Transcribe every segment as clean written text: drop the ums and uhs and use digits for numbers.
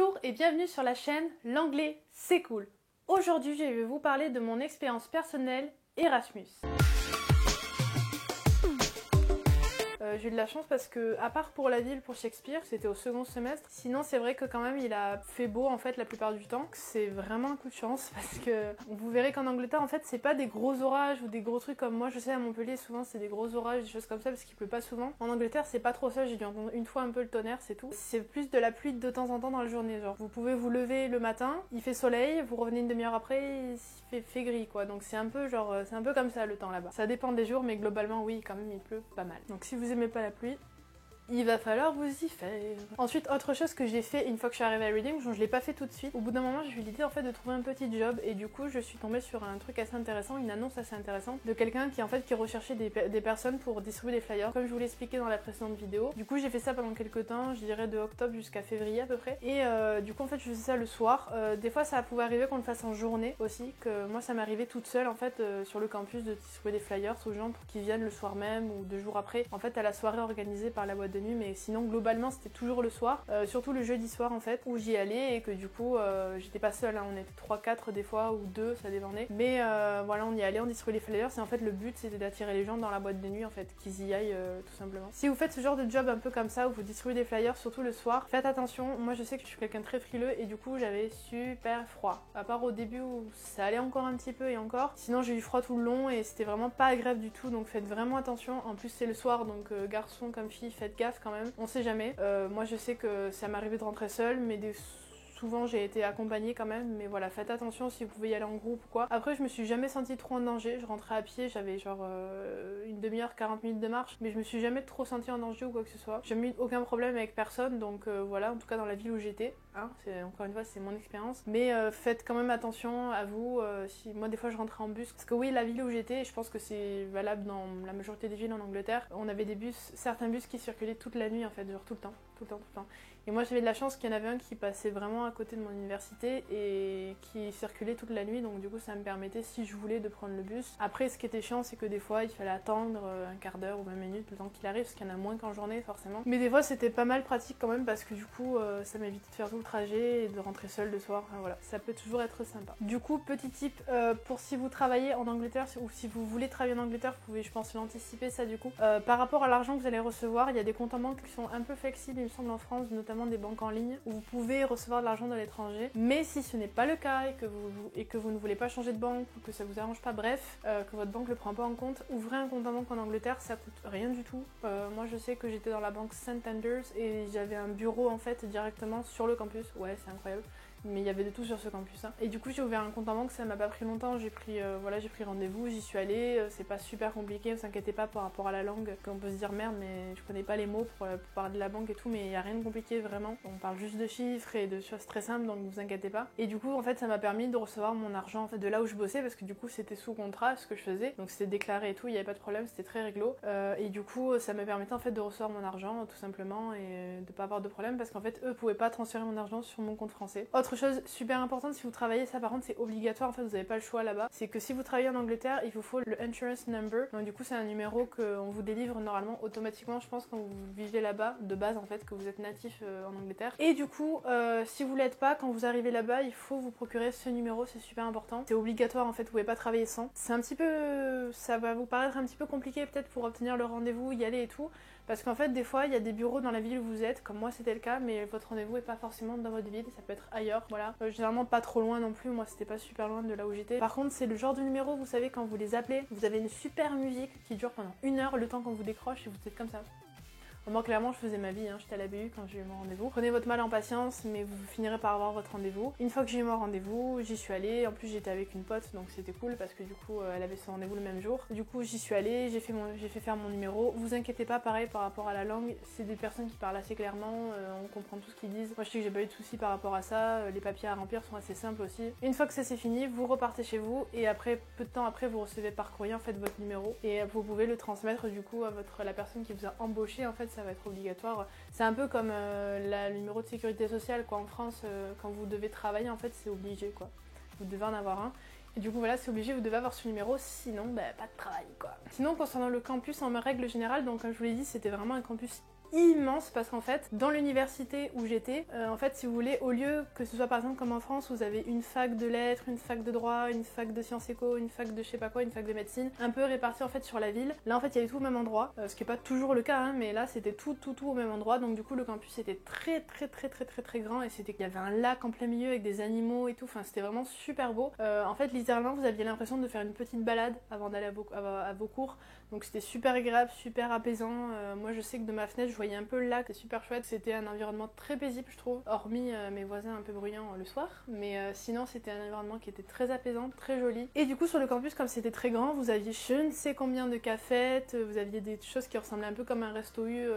Bonjour et bienvenue sur la chaîne L'anglais c'est cool. Aujourd'hui je vais vous parler de mon expérience personnelle Erasmus. J'ai eu de la chance parce que, à part pour la ville, pour Shakespeare, c'était au second semestre. Sinon, c'est vrai que quand même, il a fait beau en fait la plupart du temps. C'est vraiment un coup de chance parce que vous verrez qu'en Angleterre, en fait, c'est pas des gros orages ou des gros trucs comme moi. Je sais à Montpellier, souvent c'est des gros orages, des choses comme ça parce qu'il pleut pas souvent. En Angleterre, c'est pas trop ça. J'ai dû entendre une fois un peu le tonnerre, c'est tout. C'est plus de la pluie de temps en temps dans la journée. Genre, vous pouvez vous lever le matin, il fait soleil, vous revenez une demi-heure après, il fait gris quoi. Donc c'est un peu genre, c'est un peu comme ça le temps là-bas. Ça dépend des jours, mais globalement, oui, quand même, il pleut pas mal. Donc si vous aimez pas la pluie, il va falloir vous y faire. Ensuite, autre chose que j'ai fait une fois que je suis arrivée à Reading, je l'ai pas fait tout de suite. Au bout d'un moment, j'ai eu l'idée en fait de trouver un petit job et du coup, je suis tombée sur un truc assez intéressant, une annonce assez intéressante de quelqu'un qui recherchait des personnes pour distribuer des flyers, comme je vous l'ai expliqué dans la précédente vidéo. Du coup, j'ai fait ça pendant quelques temps, je dirais de octobre jusqu'à février à peu près. Et du coup, en fait, je faisais ça le soir. Des fois, ça pouvait arriver qu'on le fasse en journée aussi, que moi, ça m'arrivait toute seule en fait sur le campus de distribuer des flyers aux gens pour qu'ils viennent le soir même ou 2 jours après. En fait, à la soirée organisée par la boîte de nuit, mais sinon globalement c'était toujours le soir, surtout le jeudi soir en fait, où j'y allais et que du coup j'étais pas seule, hein. On était 3-4 des fois ou 2, ça dépendait. Mais voilà, on y allait, on distribuait les flyers et en fait le but c'était d'attirer les gens dans la boîte de nuit en fait, qu'ils y aillent tout simplement. Si vous faites ce genre de job un peu comme ça où vous distribuez des flyers surtout le soir, faites attention. Moi je sais que je suis quelqu'un de très frileux et du coup j'avais super froid. À part au début où ça allait encore un petit peu et encore. Sinon j'ai eu froid tout le long et c'était vraiment pas agréable du tout, donc faites vraiment attention. En plus c'est le soir donc garçons comme filles faites gaffe quand même. On sait jamais. Moi je sais que ça m'arrivait de rentrer seule, mais souvent j'ai été accompagnée quand même, mais voilà, faites attention si vous pouvez y aller en groupe ou quoi. Après je me suis jamais sentie trop en danger, je rentrais à pied, j'avais genre une demi-heure, 40 minutes de marche, mais je me suis jamais trop sentie en danger ou quoi que ce soit. J'ai jamais eu aucun problème avec personne, donc voilà, en tout cas dans la ville où j'étais, hein, encore une fois c'est mon expérience. Mais faites quand même attention à vous, si moi des fois je rentrais en bus, parce que oui la ville où j'étais, je pense que c'est valable dans la majorité des villes en Angleterre, on avait des bus, certains bus qui circulaient toute la nuit en fait, genre tout le temps. Et moi j'avais de la chance qu'il y en avait un qui passait vraiment à côté de mon université et qui circulait toute la nuit, donc du coup ça me permettait si je voulais de prendre le bus. Après ce qui était chiant c'est que des fois il fallait attendre un quart d'heure ou 20 minutes le temps qu'il arrive, parce qu'il y en a moins qu'en journée forcément. Mais des fois c'était pas mal pratique quand même parce que du coup ça m'évitait de faire tout le trajet et de rentrer seule le soir, enfin, voilà, ça peut toujours être sympa. Du coup petit tip pour si vous travaillez en Angleterre ou si vous voulez travailler en Angleterre, vous pouvez je pense l'anticiper ça du coup. Par rapport à l'argent que vous allez recevoir, il y a des comptes en banque qui sont un peu flexibles il me semble en France, notamment des banques en ligne où vous pouvez recevoir de l'argent de l'étranger. Mais si ce n'est pas le cas et que vous ne voulez pas changer de banque ou que ça vous arrange pas, bref, que votre banque le prend pas en compte, ouvrez un compte en banque en Angleterre, ça coûte rien du tout. Moi je sais que j'étais dans la banque Santander et j'avais un bureau en fait directement sur le campus. Ouais, c'est incroyable. Mais il y avait de tout sur ce campus hein. Et du coup j'ai ouvert un compte en banque, ça m'a pas pris longtemps, j'ai pris rendez-vous, j'y suis allée, c'est pas super compliqué, vous inquiétez pas par rapport à la langue, qu'on peut se dire merde mais je connais pas les mots pour parler de la banque et tout, mais il y a rien de compliqué vraiment, on parle juste de chiffres et de choses très simples, donc vous inquiétez pas. Et du coup en fait ça m'a permis de recevoir mon argent en fait de là où je bossais, parce que du coup c'était sous contrat ce que je faisais, donc c'était déclaré et tout, il y avait pas de problème, c'était très réglo, et du coup ça me permettait en fait de recevoir mon argent tout simplement et de pas avoir de problème, parce qu'en fait eux pouvaient pas transférer mon argent sur mon compte français. Autre chose super importante, si vous travaillez, ça par contre c'est obligatoire, en fait vous n'avez pas le choix là-bas, c'est que si vous travaillez en Angleterre, il vous faut le insurance number, donc du coup c'est un numéro qu'on vous délivre normalement automatiquement, je pense, quand vous vivez là-bas, de base en fait, que vous êtes natif en Angleterre. Et du coup, si vous l'êtes pas, quand vous arrivez là-bas, il faut vous procurer ce numéro, c'est super important, c'est obligatoire en fait, vous pouvez pas travailler sans. C'est un petit peu, ça va vous paraître un petit peu compliqué peut-être pour obtenir le rendez-vous, y aller et tout, parce qu'en fait des fois il y a des bureaux dans la ville où vous êtes, comme moi c'était le cas, mais votre rendez-vous est pas forcément dans votre ville, ça peut être ailleurs, voilà. Généralement pas trop loin non plus, moi c'était pas super loin de là où j'étais. Par contre c'est le genre de numéro, vous savez, quand vous les appelez, vous avez une super musique qui dure pendant 1 heure, le temps qu'on vous décroche, et vous êtes comme ça. Moi clairement je faisais ma vie, hein. J'étais à la BU quand j'ai eu mon rendez-vous. Prenez votre mal en patience, mais vous finirez par avoir votre rendez-vous. Une fois que j'ai eu mon rendez-vous, j'y suis allée, en plus j'étais avec une pote donc c'était cool parce que du coup elle avait son rendez-vous le même jour. Du coup j'y suis allée, j'ai fait faire mon numéro. Vous inquiétez pas, pareil par rapport à la langue, c'est des personnes qui parlent assez clairement, on comprend tout ce qu'ils disent. Moi je sais que j'ai pas eu de soucis par rapport à ça, les papiers à remplir sont assez simples aussi. Une fois que ça c'est fini, vous repartez chez vous et après, peu de temps après, vous recevez par courrier en fait votre numéro et vous pouvez le transmettre du coup à la personne qui vous a embauché, en fait ça va être obligatoire. C'est un peu comme le numéro de sécurité sociale quoi en France, quand vous devez travailler en fait c'est obligé quoi. Vous devez en avoir un. Et du coup voilà, c'est obligé, vous devez avoir ce numéro, sinon bah, pas de travail quoi. Sinon concernant le campus en règle générale, donc comme je vous l'ai dit, c'était vraiment un campus immense parce qu'en fait, dans l'université où j'étais, en fait, si vous voulez, au lieu que ce soit par exemple comme en France, vous avez une fac de lettres, une fac de droit, une fac de sciences éco, une fac de je sais pas quoi, une fac de médecine, un peu répartie en fait sur la ville. Là, en fait, il y avait tout au même endroit, ce qui est pas toujours le cas, hein, mais là, c'était tout au même endroit. Donc du coup, le campus était très grand et il y avait un lac en plein milieu avec des animaux et tout. Enfin, c'était vraiment super beau. En fait, littéralement, vous aviez l'impression de faire une petite balade avant d'aller à vos cours. Donc c'était super agréable, super apaisant. Moi je sais que de ma fenêtre je voyais un peu le lac, c'était super chouette. C'était un environnement très paisible je trouve, hormis mes voisins un peu bruyants le soir. Mais sinon c'était un environnement qui était très apaisant, très joli. Et du coup sur le campus comme c'était très grand, vous aviez je ne sais combien de cafettes, vous aviez des choses qui ressemblaient un peu comme un resto U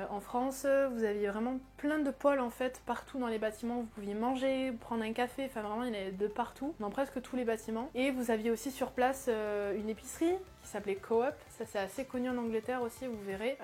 en France. Vous aviez vraiment plein de pôles en fait partout dans les bâtiments. Vous pouviez manger, prendre un café, enfin vraiment il y en avait de partout, dans presque tous les bâtiments. Et vous aviez aussi sur place une épicerie qui s'appelait Coop, ça c'est assez connu en Angleterre aussi, vous verrez.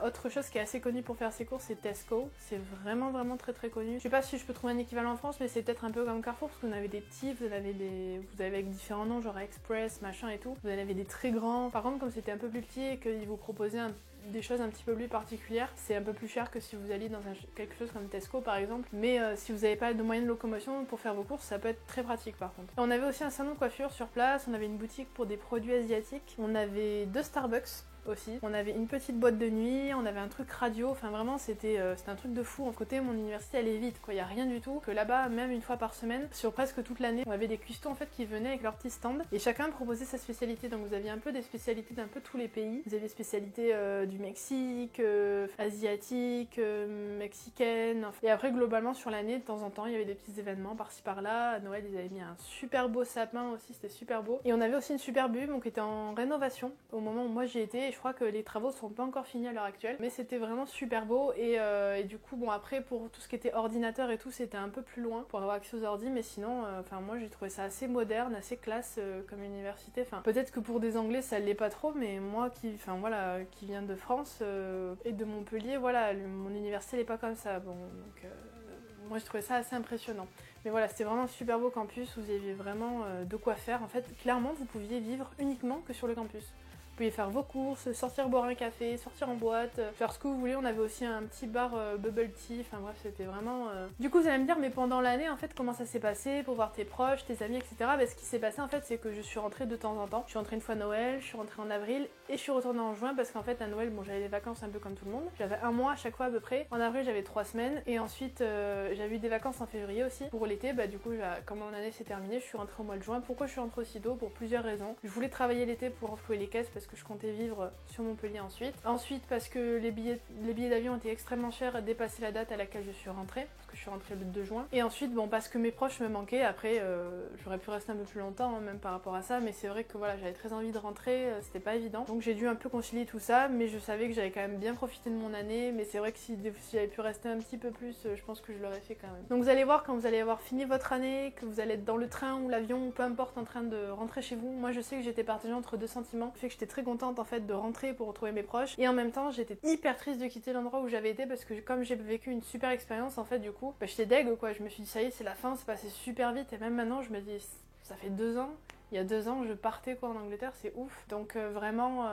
Autre chose qui est assez connue pour faire ses courses, c'est Tesco, c'est vraiment très connu. Je sais pas si je peux trouver un équivalent en France, mais c'est peut-être un peu comme Carrefour, parce que vous en avez des petits, vous avez avec différents noms, genre Express, machin et tout. Vous en avez des très grands. Par contre, comme c'était un peu plus petit et qu'ils vous proposaient des choses un petit peu plus particulières, c'est un peu plus cher que si vous alliez dans quelque chose comme Tesco par exemple, mais si vous n'avez pas de moyens de locomotion pour faire vos courses, ça peut être très pratique par contre. On avait aussi un salon de coiffure sur place, on avait une boutique pour des produits asiatiques, on avait 2 Starbucks aussi, on avait une petite boîte de nuit, on avait un truc radio, enfin vraiment c'était un truc de fou. En côté mon université elle est vide quoi, il y a rien du tout, que là-bas même une fois par semaine, sur presque toute l'année, on avait des cuistots en fait qui venaient avec leur petit stand et chacun proposait sa spécialité, donc vous aviez un peu des spécialités d'un peu tous les pays, vous aviez spécialités du Mexique, asiatique, mexicaine, et après globalement sur l'année de temps en temps il y avait des petits événements par-ci par-là. À Noël ils avaient mis un super beau sapin aussi, c'était super beau, et on avait aussi une super bulle donc qui était en rénovation au moment où moi j'y étais. Je crois que les travaux sont pas encore finis à l'heure actuelle, mais c'était vraiment super beau et du coup bon après pour tout ce qui était ordinateur et tout c'était un peu plus loin pour avoir accès aux ordi, mais sinon enfin moi j'ai trouvé ça assez moderne, assez classe comme université. Enfin peut-être que pour des Anglais ça l'est pas trop, mais moi qui viens de France et de Montpellier, voilà mon université elle est pas comme ça. Bon donc moi j'ai trouvé ça assez impressionnant. Mais voilà, c'était vraiment un super beau campus, vous aviez vraiment de quoi faire. En fait, clairement, vous pouviez vivre uniquement que sur le campus. Vous pouviez faire vos courses, sortir boire un café, sortir en boîte, faire ce que vous voulez. On avait aussi un petit bar bubble tea, enfin bref, c'était vraiment... Du coup, vous allez me dire, mais pendant l'année, en fait, comment ça s'est passé pour voir tes proches, tes amis, etc. Ben, ce qui s'est passé, en fait, c'est que je suis rentrée de temps en temps. Je suis rentrée une fois à Noël, je suis rentrée en avril, et je suis retournée en juin, parce qu'en fait, à Noël, bon, j'avais des vacances un peu comme tout le monde. J'avais un mois à chaque fois à peu près. En avril, j'avais 3 semaines, et ensuite, j'avais eu des vacances en février aussi. Pour l'été, bah du coup, comme mon année s'est terminée, je suis rentrée au mois de juin. Pourquoi je suis rentrée aussi tôt? Pour plusieurs raisons. Je voulais travailler l'été pour renflouer les caisses, parce que je comptais vivre sur Montpellier ensuite. Ensuite parce que les billets d'avion étaient extrêmement chers et dépassaient la date à laquelle je suis rentrée, parce que je suis rentrée le 2 juin. Et ensuite bon parce que mes proches me manquaient. Après j'aurais pu rester un peu plus longtemps hein, même par rapport à ça, mais c'est vrai que voilà j'avais très envie de rentrer, c'était pas évident. Donc j'ai dû un peu concilier tout ça, mais je savais que j'avais quand même bien profité de mon année. Mais c'est vrai que si j'avais pu rester un petit peu plus, je pense que je l'aurais fait quand même. Donc vous allez voir quand vous allez avoir fini votre année, que vous allez être dans le train ou l'avion ou peu importe en train de rentrer chez vous. Moi je sais que j'étais partagée entre 2 sentiments, le fait que j'étais très contente en fait de rentrer pour retrouver mes proches, et en même temps j'étais hyper triste de quitter l'endroit où j'avais été, parce que comme j'ai vécu une super expérience en fait, du coup bah, j'étais deg quoi. Je me suis dit ça y est c'est la fin, c'est passé super vite, et même maintenant je me dis ça fait 2 ans. Il y a 2 ans je partais quoi en Angleterre, c'est ouf. Donc vraiment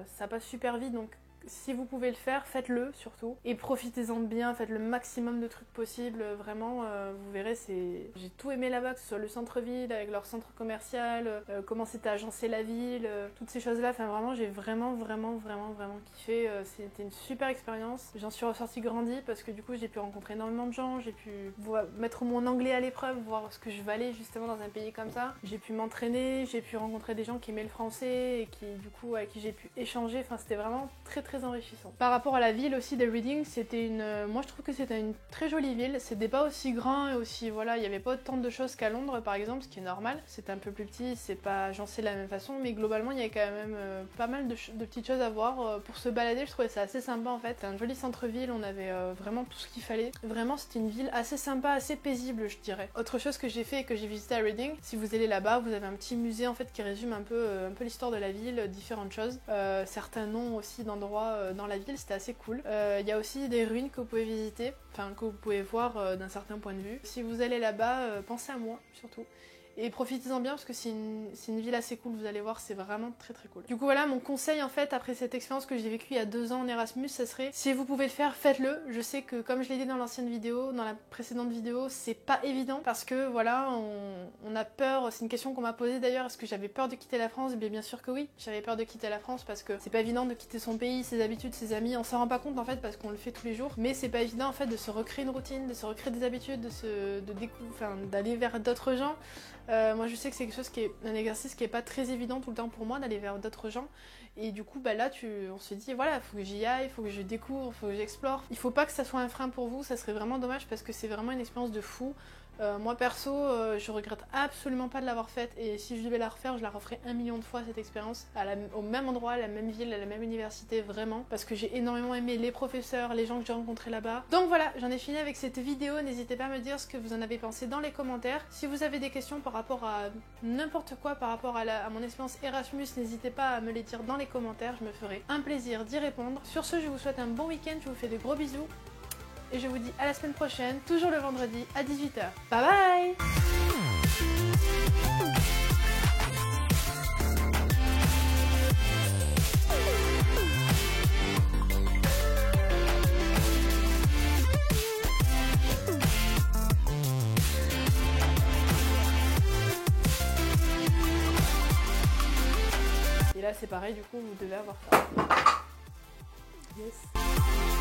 ça passe super vite, donc si vous pouvez le faire, faites-le surtout. Et profitez-en bien, faites le maximum de trucs possibles. Vraiment, vous verrez, j'ai tout aimé là-bas, que ce soit le centre-ville, avec leur centre commercial, comment c'était agencé la ville, toutes ces choses-là. Enfin vraiment, j'ai vraiment kiffé. C'était une super expérience. J'en suis ressortie grandie parce que du coup, j'ai pu rencontrer énormément de gens. J'ai pu mettre mon anglais à l'épreuve, voir ce que je valais justement dans un pays comme ça. J'ai pu m'entraîner, j'ai pu rencontrer des gens qui aimaient le français et qui, du coup, avec qui j'ai pu échanger. Enfin, c'était vraiment très enrichissant. Par rapport à la ville aussi de Reading, c'était moi je trouve que c'était une très jolie ville. C'était pas aussi grand et aussi, voilà, il y avait pas autant de choses qu'à Londres par exemple, ce qui est normal. C'était un peu plus petit, c'est pas agencé de la même façon, mais globalement il y avait quand même pas mal de petites choses à voir. Pour se balader, je trouvais ça assez sympa en fait. C'était un joli centre-ville, on avait vraiment tout ce qu'il fallait. Vraiment, c'était une ville assez sympa, assez paisible, je dirais. Autre chose que j'ai fait et que j'ai visité à Reading, si vous allez là-bas, vous avez un petit musée en fait qui résume un peu l'histoire de la ville, différentes choses, certains noms aussi d'endroits dans la ville, c'était assez cool. Il y a aussi des ruines que vous pouvez visiter, enfin que vous pouvez voir d'un certain point de vue. Si vous allez là-bas, pensez à moi surtout. Et profitez-en bien parce que c'est une ville assez cool, vous allez voir, c'est vraiment très très cool. Du coup voilà, mon conseil en fait après cette expérience que j'ai vécue il y a 2 ans en Erasmus, ça serait si vous pouvez le faire, faites-le. Je sais que comme je l'ai dit dans l'ancienne vidéo, dans la précédente vidéo, c'est pas évident parce que voilà, on a peur, c'est une question qu'on m'a posée d'ailleurs, est-ce que j'avais peur de quitter la France? Bien sûr que oui, j'avais peur de quitter la France parce que c'est pas évident de quitter son pays, ses habitudes, ses amis, on s'en rend pas compte en fait parce qu'on le fait tous les jours, mais c'est pas évident en fait de se recréer une routine, de se recréer des habitudes, d'aller vers d'autres gens. Moi je sais que c'est quelque chose qui est un exercice qui est pas très évident tout le temps pour moi d'aller vers d'autres gens et du coup bah là on se dit voilà, faut que j'y aille, faut que je découvre, faut que j'explore. Il faut pas que ça soit un frein pour vous, ça serait vraiment dommage parce que c'est vraiment une expérience de fou. Moi perso, je regrette absolument pas de l'avoir faite et si je devais la refaire, je la referais 1 million de fois cette expérience au même endroit, à la même ville, à la même université, vraiment, parce que j'ai énormément aimé les professeurs, les gens que j'ai rencontrés là-bas. Donc voilà, j'en ai fini avec cette vidéo, n'hésitez pas à me dire ce que vous en avez pensé dans les commentaires. Si vous avez des questions par rapport à n'importe quoi, par rapport à mon expérience Erasmus, n'hésitez pas à me les dire dans les commentaires, je me ferai un plaisir d'y répondre. Sur ce, je vous souhaite un bon week-end, je vous fais de gros bisous. Et je vous dis à la semaine prochaine, toujours le vendredi à 18 h. Bye bye! Et là c'est pareil, du coup vous devez avoir ça. Yes.